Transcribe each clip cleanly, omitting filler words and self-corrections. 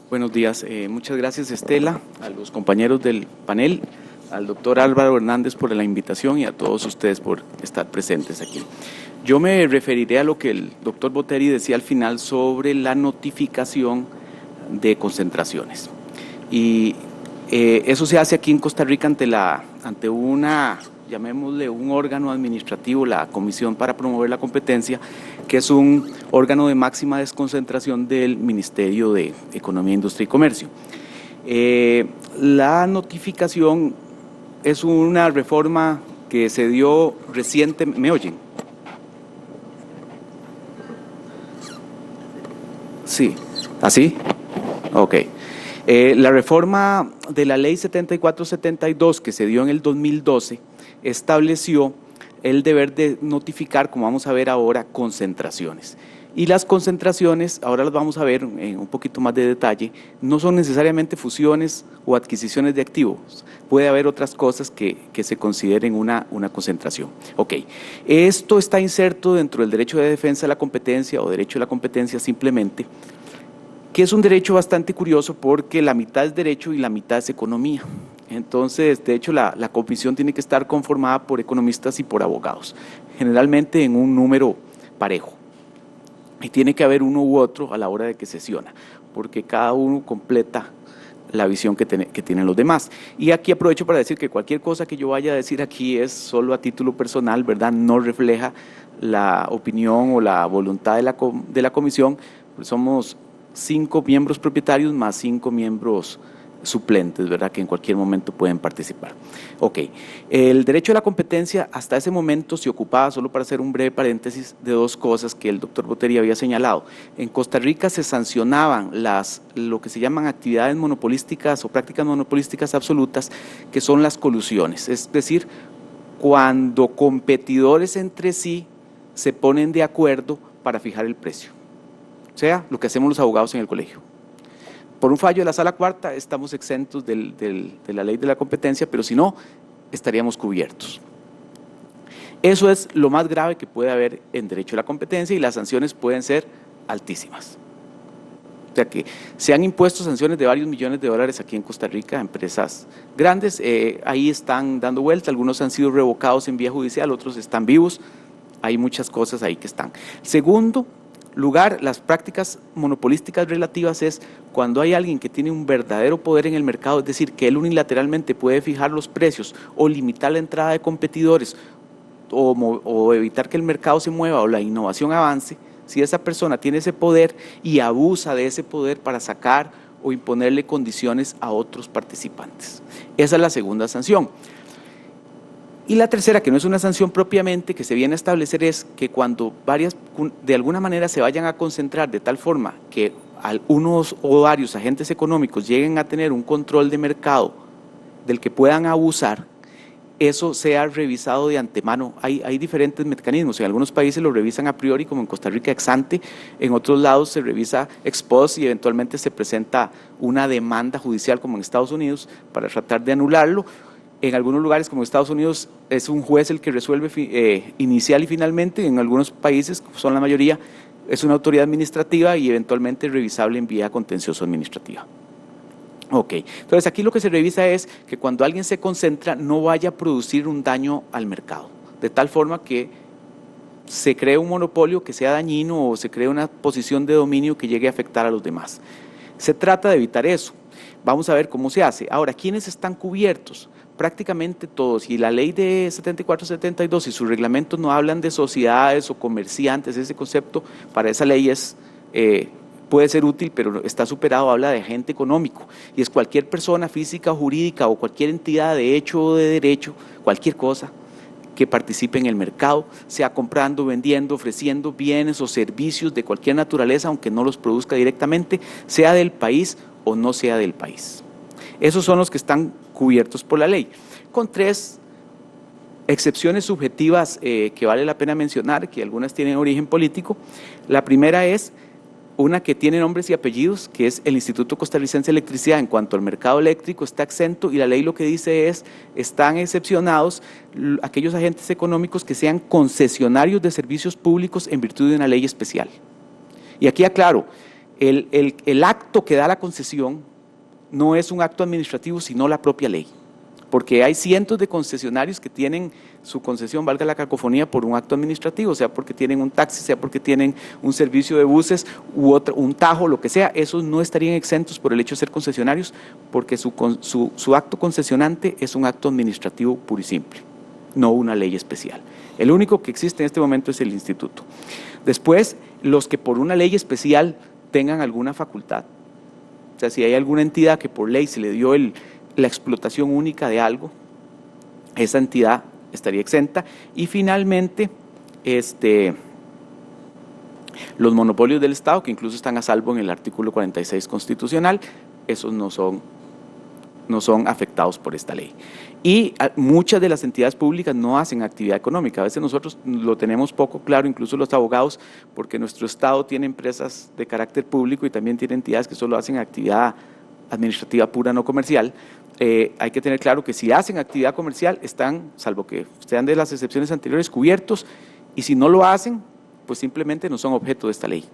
Buenos días. Muchas gracias, Estela, a los compañeros del panel, al doctor Álvaro Hernández por la invitación y a todos ustedes por estar presentes aquí. Yo me referiré a lo que el doctor Botteri decía al final sobre la notificación de concentraciones. Y eso se hace aquí en Costa Rica ante una, llamémosle un órgano administrativo, la Comisión para Promover la Competencia, que es un órgano de máxima desconcentración del Ministerio de Economía, Industria y Comercio. La notificación es una reforma que se dio reciente. ¿Me oyen? Sí. ¿Así? Ok. La reforma de la Ley 7472 que se dio en el 2012 estableció el deber de notificar, como vamos a ver ahora, concentraciones. Y las concentraciones, ahora las vamos a ver en un poquito más de detalle, no son necesariamente fusiones o adquisiciones de activos. Puede haber otras cosas que se consideren una concentración. Ok, esto está inserto dentro del derecho de defensa de la competencia o derecho de la competencia simplemente, que es un derecho bastante curioso porque la mitad es derecho y la mitad es economía. Entonces, de hecho, la comisión tiene que estar conformada por economistas y por abogados, generalmente en un número parejo. Y tiene que haber uno u otro a la hora de que sesiona, porque cada uno completa la visión que tienen los demás. Y aquí aprovecho para decir que cualquier cosa que yo vaya a decir aquí es solo a título personal, ¿verdad? No refleja la opinión o la voluntad de la comisión. Somos 5 miembros propietarios más 5 miembros suplentes, ¿verdad?, que en cualquier momento pueden participar. Ok, el derecho a la competencia hasta ese momento se ocupaba, solo para hacer un breve paréntesis, de dos cosas que el doctor Botteri había señalado. En Costa Rica se sancionaban lo que se llaman actividades monopolísticas o prácticas monopolísticas absolutas, que son las colusiones, es decir, cuando competidores entre sí se ponen de acuerdo para fijar el precio, o sea, lo que hacemos los abogados en el colegio. Por un fallo de la Sala Cuarta estamos exentos de la ley de la competencia, pero si no, estaríamos cubiertos. Eso es lo más grave que puede haber en derecho a la competencia y las sanciones pueden ser altísimas. O sea que se han impuesto sanciones de varios millones de dólares aquí en Costa Rica a empresas grandes, ahí están dando vuelta, algunos han sido revocados en vía judicial, otros están vivos, hay muchas cosas ahí que están. Segundo lugar, las prácticas monopolísticas relativas es cuando hay alguien que tiene un verdadero poder en el mercado, es decir, que él unilateralmente puede fijar los precios o limitar la entrada de competidores o evitar que el mercado se mueva o la innovación avance. Si esa persona tiene ese poder y abusa de ese poder para sacar o imponerle condiciones a otros participantes. Esa es la segunda sanción. Y la tercera, que no es una sanción propiamente, que se viene a establecer es que cuando varias, de alguna manera se vayan a concentrar de tal forma que unos o varios agentes económicos lleguen a tener un control de mercado del que puedan abusar, eso sea revisado de antemano. Hay diferentes mecanismos, en algunos países lo revisan a priori, como en Costa Rica ex ante, en otros lados se revisa ex post y eventualmente se presenta una demanda judicial como en Estados Unidos para tratar de anularlo. En algunos lugares como Estados Unidos es un juez el que resuelve inicial y finalmente, en algunos países, son la mayoría, es una autoridad administrativa y eventualmente revisable en vía contencioso administrativa. Ok, entonces aquí lo que se revisa es que cuando alguien se concentra no vaya a producir un daño al mercado, de tal forma que se cree un monopolio que sea dañino o se cree una posición de dominio que llegue a afectar a los demás. Se trata de evitar eso. Vamos a ver cómo se hace. Ahora, ¿quiénes están cubiertos? Prácticamente todos, y la ley de 7472 y sus reglamentos no hablan de sociedades o comerciantes, ese concepto para esa ley puede ser útil, pero está superado, habla de agente económico, y es cualquier persona física o jurídica o cualquier entidad de hecho o de derecho, cualquier cosa que participe en el mercado, sea comprando, vendiendo, ofreciendo bienes o servicios de cualquier naturaleza, aunque no los produzca directamente, sea del país o no sea del país. Esos son los que están cubiertos por la ley, con 3 excepciones subjetivas que vale la pena mencionar, que algunas tienen origen político. La primera es una que tiene nombres y apellidos, que es el Instituto Costarricense de Electricidad. En cuanto al mercado eléctrico está exento y la ley lo que dice es, están excepcionados aquellos agentes económicos que sean concesionarios de servicios públicos en virtud de una ley especial. Y aquí aclaro, el acto que da la concesión no es un acto administrativo, sino la propia ley. Porque hay cientos de concesionarios que tienen su concesión, valga la cacofonía, por un acto administrativo, sea porque tienen un taxi, sea porque tienen un servicio de buses u otro, un tajo, lo que sea. Esos no estarían exentos por el hecho de ser concesionarios, porque su acto concesionante es un acto administrativo puro y simple, no una ley especial. El único que existe en este momento es el instituto. Después, los que por una ley especial tengan alguna facultad, o sea, si hay alguna entidad que por ley se le dio la explotación única de algo, esa entidad estaría exenta. Y finalmente, los monopolios del Estado, que incluso están a salvo en el artículo 46 constitucional, esos no son afectados por esta ley. Y muchas de las entidades públicas no hacen actividad económica. A veces nosotros lo tenemos poco claro, incluso los abogados, porque nuestro Estado tiene empresas de carácter público y también tiene entidades que solo hacen actividad administrativa pura, no comercial. Hay que tener claro que si hacen actividad comercial están, salvo que sean de las excepciones anteriores, cubiertos, y si no lo hacen, pues simplemente no son objeto de esta ley.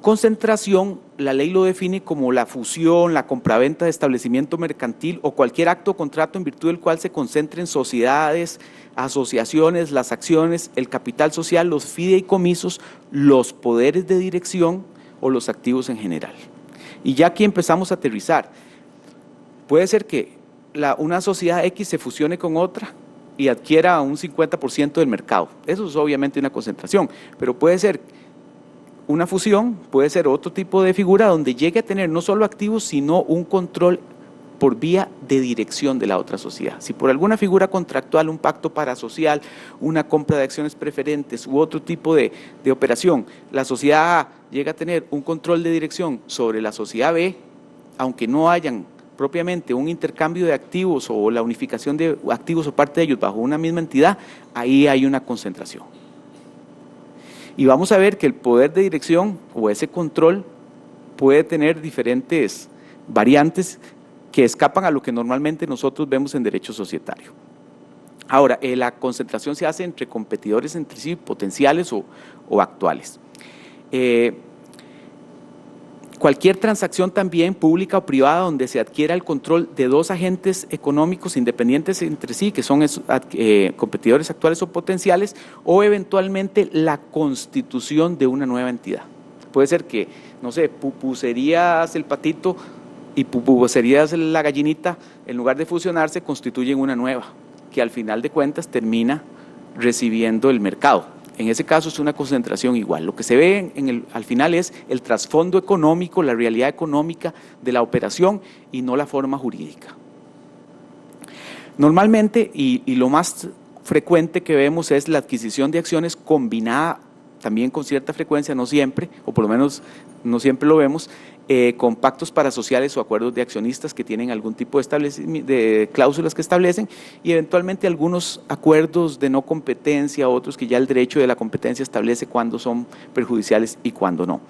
Concentración, la ley lo define como la fusión, la compraventa de establecimiento mercantil o cualquier acto o contrato en virtud del cual se concentren sociedades, asociaciones, las acciones, el capital social, los fideicomisos, los poderes de dirección o los activos en general. Y ya aquí empezamos a aterrizar. Puede ser que una sociedad X se fusione con otra y adquiera un 50% del mercado. Eso es obviamente una concentración, pero puede ser una fusión, puede ser otro tipo de figura donde llegue a tener no solo activos, sino un control por vía de dirección de la otra sociedad. Si por alguna figura contractual, un pacto parasocial, una compra de acciones preferentes u otro tipo de operación, la sociedad A llega a tener un control de dirección sobre la sociedad B, aunque no hayan propiamente un intercambio de activos o la unificación de activos o parte de ellos bajo una misma entidad, ahí hay una concentración. Y vamos a ver que el poder de dirección o ese control puede tener diferentes variantes que escapan a lo que normalmente nosotros vemos en derecho societario. Ahora, la concentración se hace entre competidores entre sí, potenciales o actuales. Cualquier transacción también pública o privada donde se adquiera el control de dos agentes económicos independientes entre sí, que son competidores actuales o potenciales, o eventualmente la constitución de una nueva entidad. Puede ser que, no sé, pupuserías el patito y pupuserías la gallinita, en lugar de fusionarse, constituyen una nueva, que al final de cuentas termina recibiendo el mercado. En ese caso es una concentración igual. Lo que se ve al final es el trasfondo económico, la realidad económica de la operación y no la forma jurídica. Normalmente, y lo más frecuente que vemos es la adquisición de acciones combinada también con cierta frecuencia, no siempre, o por lo menos no siempre lo vemos, con pactos parasociales o acuerdos de accionistas que tienen algún tipo de cláusulas que establecen y eventualmente algunos acuerdos de no competencia, otros que ya el derecho de la competencia establece cuándo son perjudiciales y cuándo no.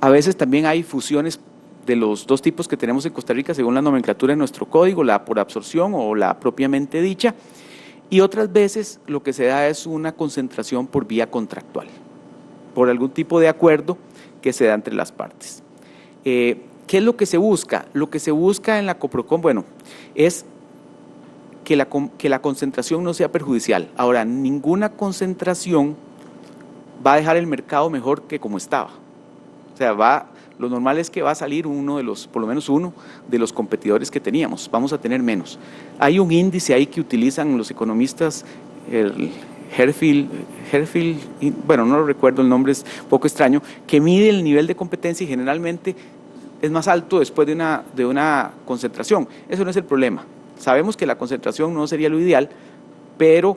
A veces también hay fusiones de los dos tipos que tenemos en Costa Rica según la nomenclatura de nuestro código, la por absorción o la propiamente dicha, y otras veces lo que se da es una concentración por vía contractual, por algún tipo de acuerdo que se da entre las partes. ¿Qué es lo que se busca? Lo que se busca en la Coprocon, bueno, es que la concentración no sea perjudicial. Ahora, ninguna concentración va a dejar el mercado mejor que como estaba. O sea, lo normal es que va a salir por lo menos uno de los competidores que teníamos, vamos a tener menos. Hay un índice ahí que utilizan los economistas, el Herfield, bueno, no lo recuerdo, el nombre es un poco extraño, que mide el nivel de competencia y generalmente es más alto después de una concentración. Eso no es el problema. Sabemos que la concentración no sería lo ideal, pero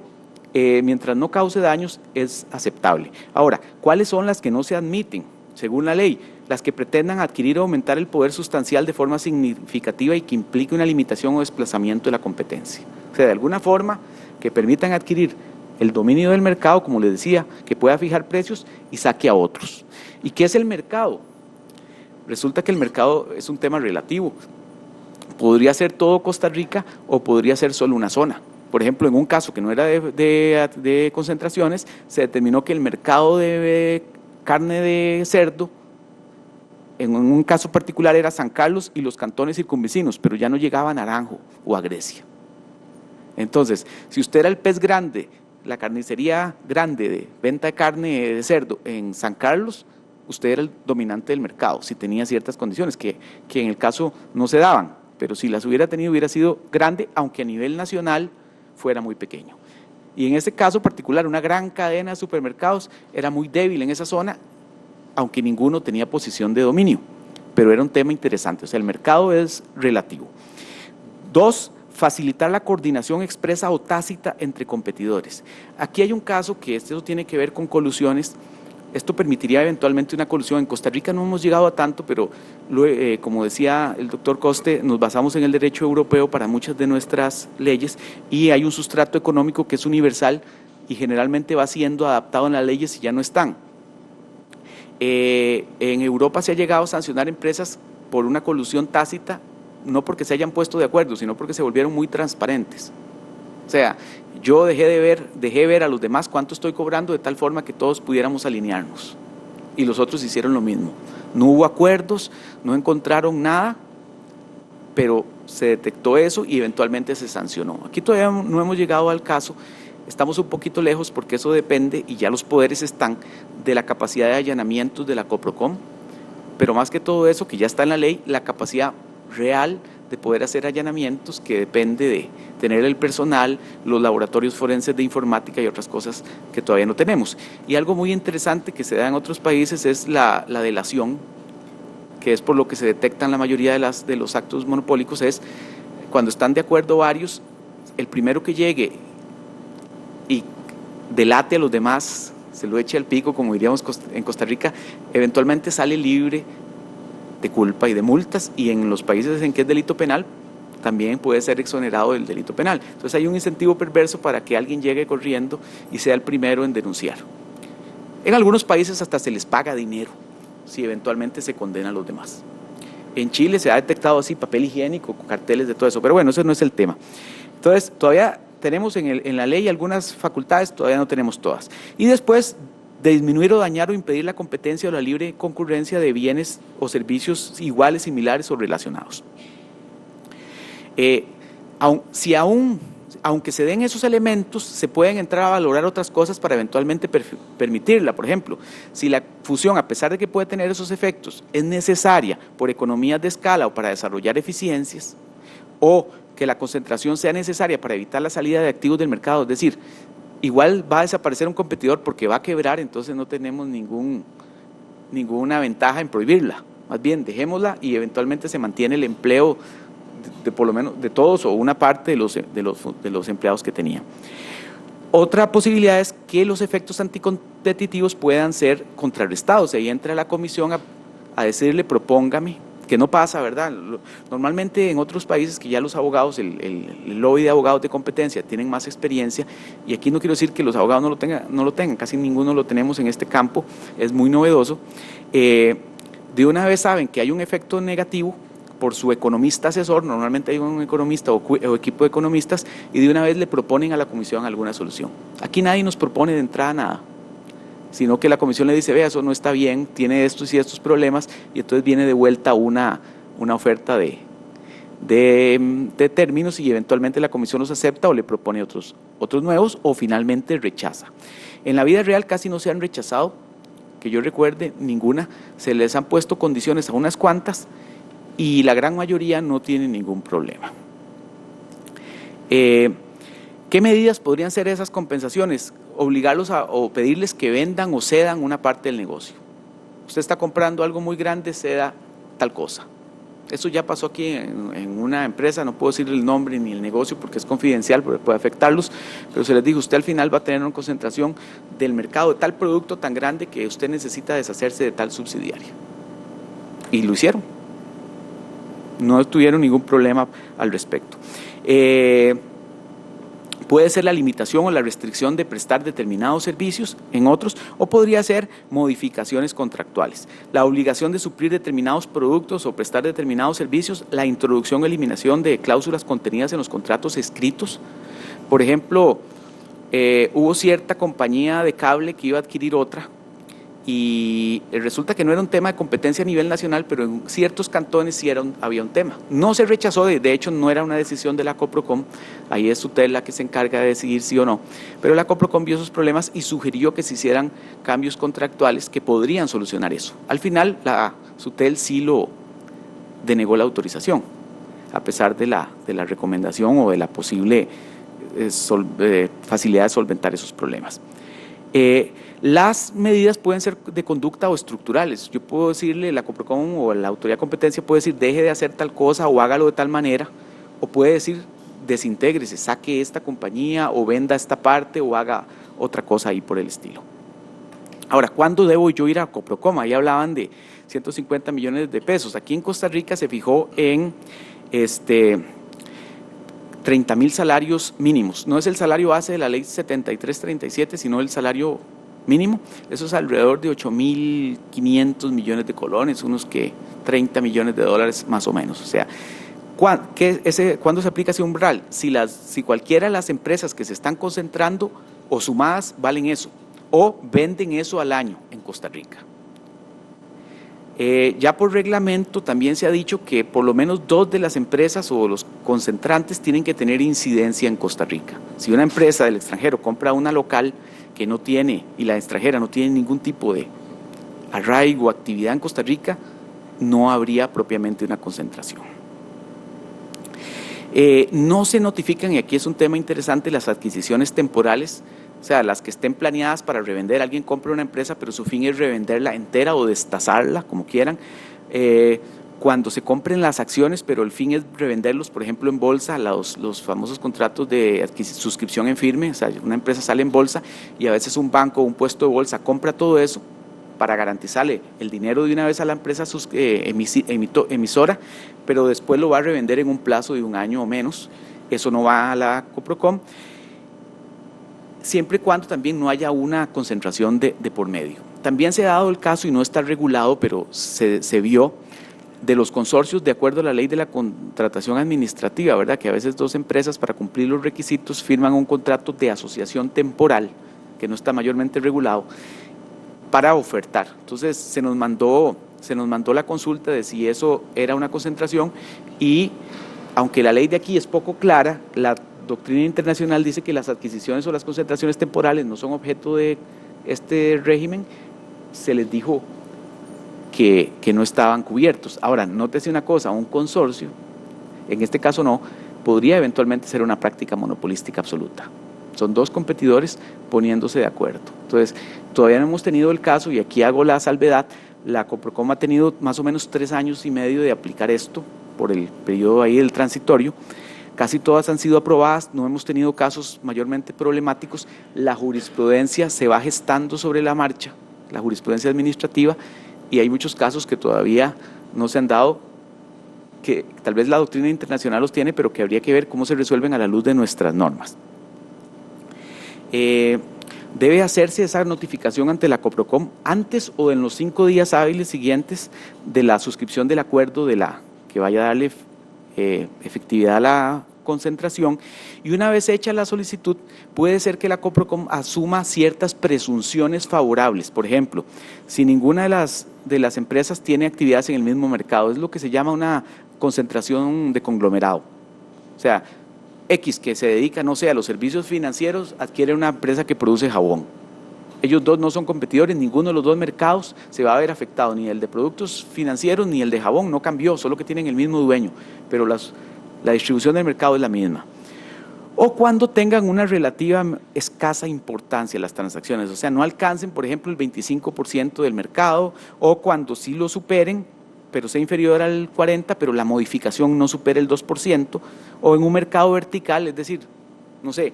mientras no cause daños es aceptable. Ahora, ¿cuáles son las que no se admiten? Según la ley, las que pretendan adquirir o aumentar el poder sustancial de forma significativa y que implique una limitación o desplazamiento de la competencia. O sea, de alguna forma que permitan adquirir el dominio del mercado, como les decía, que pueda fijar precios y saque a otros. ¿Y qué es el mercado? Resulta que el mercado es un tema relativo. Podría ser todo Costa Rica o podría ser solo una zona. Por ejemplo, en un caso que no era de concentraciones, se determinó que el mercado de carne de cerdo, en un caso particular era San Carlos y los cantones circunvecinos, pero ya no llegaba a Naranjo o a Grecia. Entonces, si usted era el pez grande, la carnicería grande de venta de carne de cerdo en San Carlos, usted era el dominante del mercado, si tenía ciertas condiciones, que en el caso no se daban, pero si las hubiera tenido hubiera sido grande, aunque a nivel nacional fuera muy pequeño. Y en este caso particular, una gran cadena de supermercados era muy débil en esa zona, aunque ninguno tenía posición de dominio, pero era un tema interesante, o sea, el mercado es relativo. 2, facilitar la coordinación expresa o tácita entre competidores. Aquí hay un caso que esto tiene que ver con colusiones. Esto permitiría eventualmente una colusión. En Costa Rica no hemos llegado a tanto, pero como decía el doctor Coste, nos basamos en el derecho europeo para muchas de nuestras leyes y hay un sustrato económico que es universal y generalmente va siendo adaptado en las leyes y ya no están. En Europa se ha llegado a sancionar empresas por una colusión tácita, no porque se hayan puesto de acuerdo, sino porque se volvieron muy transparentes. O sea, yo dejé ver a los demás cuánto estoy cobrando de tal forma que todos pudiéramos alinearnos. Y los otros hicieron lo mismo. No hubo acuerdos, no encontraron nada, pero se detectó eso y eventualmente se sancionó. Aquí todavía no hemos llegado al caso, estamos un poquito lejos porque eso depende, y ya los poderes están, de la capacidad de allanamientos de la Coprocom, pero más que todo eso, que ya está en la ley, la capacidad real de poder hacer allanamientos, que depende de tener el personal, los laboratorios forenses de informática y otras cosas que todavía no tenemos. Y algo muy interesante que se da en otros países es la delación, que es por lo que se detectan la mayoría de los actos monopólicos, es cuando están de acuerdo varios, el primero que llegue y delate a los demás, se lo eche al pico, como diríamos en Costa Rica, eventualmente sale libre de culpa y de multas, y en los países en que es delito penal también puede ser exonerado del delito penal. Entonces hay un incentivo perverso para que alguien llegue corriendo y sea el primero en denunciar. En algunos países hasta se les paga dinero si eventualmente se condena a los demás. En Chile se ha detectado así papel higiénico, carteles de todo eso, pero bueno, ese no es el tema. Entonces todavía tenemos en la ley algunas facultades, todavía no tenemos todas. Y después, de disminuir o dañar o impedir la competencia o la libre concurrencia de bienes o servicios iguales, similares o relacionados. Aunque se den esos elementos, se pueden entrar a valorar otras cosas para eventualmente permitirla. Por ejemplo, si la fusión, a pesar de que puede tener esos efectos, es necesaria por economías de escala o para desarrollar eficiencias, o que la concentración sea necesaria para evitar la salida de activos del mercado, es decir, igual va a desaparecer un competidor porque va a quebrar, entonces no tenemos ninguna ventaja en prohibirla. Más bien, dejémosla y eventualmente se mantiene el empleo de por lo menos de todos o una parte de los empleados que tenía. Otra posibilidad es que los efectos anticompetitivos puedan ser contrarrestados. Ahí entra la comisión a decirle, propóngame, que no pasa, ¿verdad? Normalmente en otros países que ya los abogados, el lobby de abogados de competencia tienen más experiencia, y aquí no quiero decir que los abogados no lo tengan, casi ninguno lo tenemos en este campo, es muy novedoso. De una vez saben que hay un efecto negativo por su economista asesor, normalmente hay un economista o equipo de economistas, y de una vez le proponen a la comisión alguna solución. Aquí nadie nos propone de entrada nada, sino que la comisión le dice, vea, eso no está bien, tiene estos y estos problemas, y entonces viene de vuelta una oferta de términos, y eventualmente la comisión los acepta o le propone otros nuevos, o finalmente rechaza. En la vida real casi no se han rechazado, que yo recuerde, ninguna. Se les han puesto condiciones a unas cuantas, y la gran mayoría no tiene ningún problema. ¿Qué medidas podrían ser esas compensaciones? Obligarlos o pedirles que vendan o cedan una parte del negocio. Usted está comprando algo muy grande, ceda tal cosa. Eso ya pasó aquí en una empresa, no puedo decir el nombre ni el negocio porque es confidencial, porque puede afectarlos, pero se les dijo, usted al final va a tener una concentración del mercado de tal producto tan grande que usted necesita deshacerse de tal subsidiaria. Y lo hicieron. No tuvieron ningún problema al respecto. Puede ser la limitación o la restricción de prestar determinados servicios en otros, o podría ser modificaciones contractuales. La obligación de suplir determinados productos o prestar determinados servicios, la introducción o eliminación de cláusulas contenidas en los contratos escritos. Por ejemplo, hubo cierta compañía de cable que iba a adquirir otra, y resulta que no era un tema de competencia a nivel nacional, pero en ciertos cantones sí había un tema. No se rechazó, de hecho no era una decisión de la Coprocom, ahí es Sutel la que se encarga de decidir sí o no, pero la Coprocom vio esos problemas y sugirió que se hicieran cambios contractuales que podrían solucionar eso. Al final la Sutel sí lo denegó la autorización, a pesar de la recomendación o de la posible facilidad de solventar esos problemas. Las medidas pueden ser de conducta o estructurales. Yo puedo decirle, la Coprocom o la autoridad de competencia puede decir deje de hacer tal cosa o hágalo de tal manera, o puede decir desintégrese, saque esta compañía o venda esta parte o haga otra cosa ahí por el estilo. Ahora, ¿cuándo debo yo ir a Coprocom? Ahí hablaban de 150 millones de pesos. Aquí en Costa Rica se fijó en 30,000 salarios mínimos. No es el salario base de la ley 7337, sino el salario mínimo. Eso es alrededor de 8.500 millones de colones, unos que 30 millones de dólares más o menos. O sea, ¿cuándo se aplica ese umbral? Si cualquiera de las empresas que se están concentrando o sumadas valen eso, o venden eso al año en Costa Rica. Ya por reglamento también se ha dicho que por lo menos 2 de las empresas o los concentrantes tienen que tener incidencia en Costa Rica. Si una empresa del extranjero compra una local que no tiene, y la extranjera no tiene ningún tipo de arraigo o actividad en Costa Rica, no habría propiamente una concentración. No se notifican, y aquí es un tema interesante, las adquisiciones temporales, o sea, las que estén planeadas para revender. Alguien compra una empresa, pero su fin es revenderla entera o destazarla, como quieran. Cuando se compren las acciones, pero el fin es revenderlos, por ejemplo, en bolsa, los famosos contratos de suscripción en firme. O sea, una empresa sale en bolsa y a veces un banco o un puesto de bolsa compra todo eso para garantizarle el dinero de una vez a la empresa emisora, pero después lo va a revender en un plazo de 1 año o menos. Eso no va a la Coprocom, siempre y cuando también no haya una concentración de por medio. También se ha dado el caso, y no está regulado, pero se vio, de los consorcios de acuerdo a la ley de la contratación administrativa, ¿verdad? Que a veces 2 empresas, para cumplir los requisitos, firman un contrato de asociación temporal, que no está mayormente regulado, para ofertar. Entonces se nos mandó la consulta de si eso era una concentración, y aunque la ley de aquí es poco clara, la doctrina internacional dice que las adquisiciones o las concentraciones temporales no son objeto de este régimen. Se les dijo que no estaban cubiertos. Ahora, nótese una cosa, un consorcio, en este caso no, podría eventualmente ser una práctica monopolística absoluta. Son 2 competidores poniéndose de acuerdo. Entonces, todavía no hemos tenido el caso, y aquí hago la salvedad, la Coprocom ha tenido más o menos 3 años y medio de aplicar esto por el periodo ahí del transitorio. Casi todas han sido aprobadas, no hemos tenido casos mayormente problemáticos. La jurisprudencia se va gestando sobre la marcha, la jurisprudencia administrativa, y hay muchos casos que todavía no se han dado, que tal vez la doctrina internacional los tiene, pero que habría que ver cómo se resuelven a la luz de nuestras normas. Debe hacerse esa notificación ante la Coprocom antes o en los 5 días hábiles siguientes de la suscripción del acuerdo que vaya a darle efectividad a la concentración, y una vez hecha la solicitud puede ser que la Coprocom asuma ciertas presunciones favorables. Por ejemplo, si ninguna de las empresas tiene actividades en el mismo mercado, es lo que se llama una concentración de conglomerado. O sea, X, que se dedica, no sé, a los servicios financieros, adquiere una empresa que produce jabón. Ellos 2 no son competidores, ninguno de los 2 mercados se va a ver afectado, ni el de productos financieros ni el de jabón, no cambió, solo que tienen el mismo dueño, pero la distribución del mercado es la misma. O cuando tengan una relativa escasa importancia las transacciones, o sea, no alcancen, por ejemplo, el 25% del mercado, o cuando sí lo superen, pero sea inferior al 40%, pero la modificación no supere el 2%, o en un mercado vertical, es decir, no sé,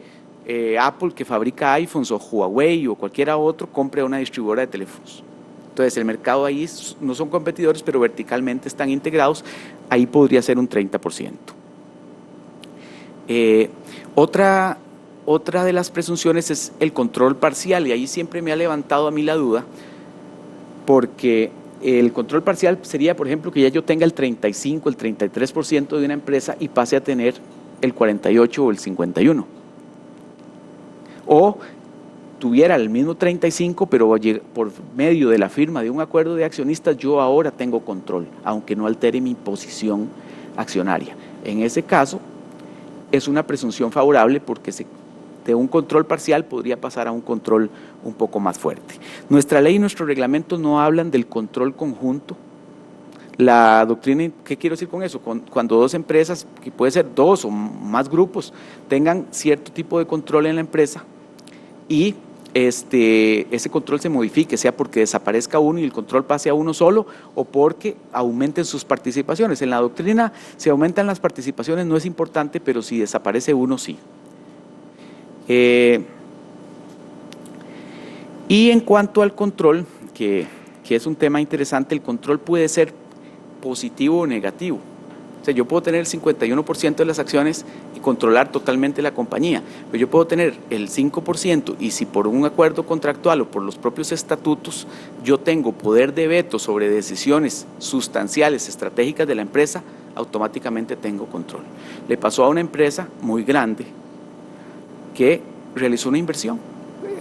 Apple, que fabrica iPhones, o Huawei o cualquiera otro, compre una distribuidora de teléfonos. Entonces el mercado ahí no son competidores, pero verticalmente están integrados, ahí podría ser un 30%. Otra de las presunciones es el control parcial, y ahí siempre me ha levantado a mí la duda, porque el control parcial sería, por ejemplo, que ya yo tenga el 35, el 33% de una empresa y pase a tener el 48 o el 51. O tuviera el mismo 35, pero por medio de la firma de un acuerdo de accionistas, yo ahora tengo control, aunque no altere mi posición accionaria. En ese caso, es una presunción favorable porque de un control parcial podría pasar a un control un poco más fuerte. Nuestra ley y nuestro reglamento no hablan del control conjunto. La doctrina, ¿qué quiero decir con eso? Cuando dos empresas, que puede ser dos o más grupos, tengan cierto tipo de control en la empresa y ese control se modifique, sea porque desaparezca uno y el control pase a uno solo o porque aumenten sus participaciones. En la doctrina, si aumentan las participaciones no es importante, pero si desaparece uno, sí. Y en cuanto al control, que es un tema interesante, el control puede ser positivo o negativo. O sea, yo puedo tener el 51% de las acciones y controlar totalmente la compañía, pero yo puedo tener el 5% y si por un acuerdo contractual o por los propios estatutos yo tengo poder de veto sobre decisiones sustanciales, estratégicas de la empresa, automáticamente tengo control. Le pasó a una empresa muy grande que realizó una inversión,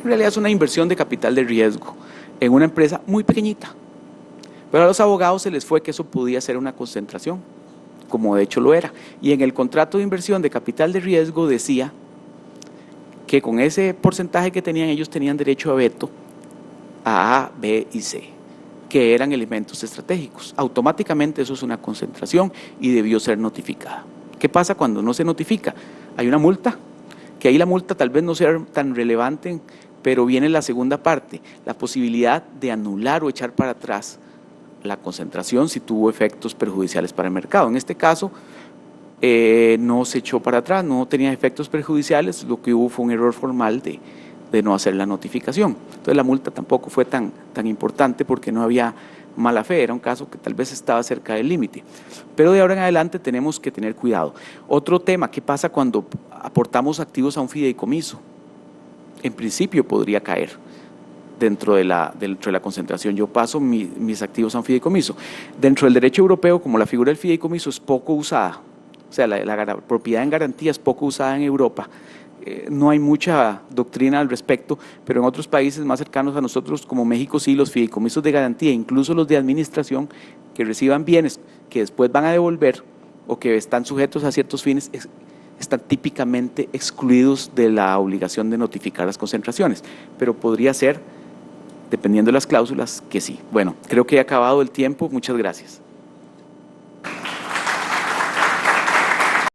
en realidad es una inversión de capital de riesgo, en una empresa muy pequeñita, pero a los abogados se les fue que eso podía ser una concentración, como de hecho lo era, y en el contrato de inversión de capital de riesgo decía que con ese porcentaje que tenían ellos tenían derecho a veto a A, B y C, que eran elementos estratégicos. Automáticamente eso es una concentración y debió ser notificada. ¿Qué pasa cuando no se notifica? Hay una multa, que ahí la multa tal vez no sea tan relevante, pero viene la segunda parte, la posibilidad de anular o echar para atrás la concentración si tuvo efectos perjudiciales para el mercado. En este caso, no se echó para atrás, no tenía efectos perjudiciales, lo que hubo fue un error formal de no hacer la notificación. Entonces la multa tampoco fue tan importante porque no había mala fe, era un caso que tal vez estaba cerca del límite. Pero de ahora en adelante tenemos que tener cuidado. Otro tema, ¿qué pasa cuando aportamos activos a un fideicomiso? En principio podría caer dentro de la concentración. Yo paso mis activos a un fideicomiso. Dentro del derecho europeo, como la figura del fideicomiso es poco usada, o sea, la propiedad en garantía es poco usada en Europa, no hay mucha doctrina al respecto, pero en otros países más cercanos a nosotros, como México, sí, los fideicomisos de garantía, incluso los de administración, que reciban bienes que después van a devolver o que están sujetos a ciertos fines, están típicamente excluidos de la obligación de notificar las concentraciones, pero podría ser, dependiendo de las cláusulas, que sí. Bueno, creo que he acabado el tiempo. Muchas gracias.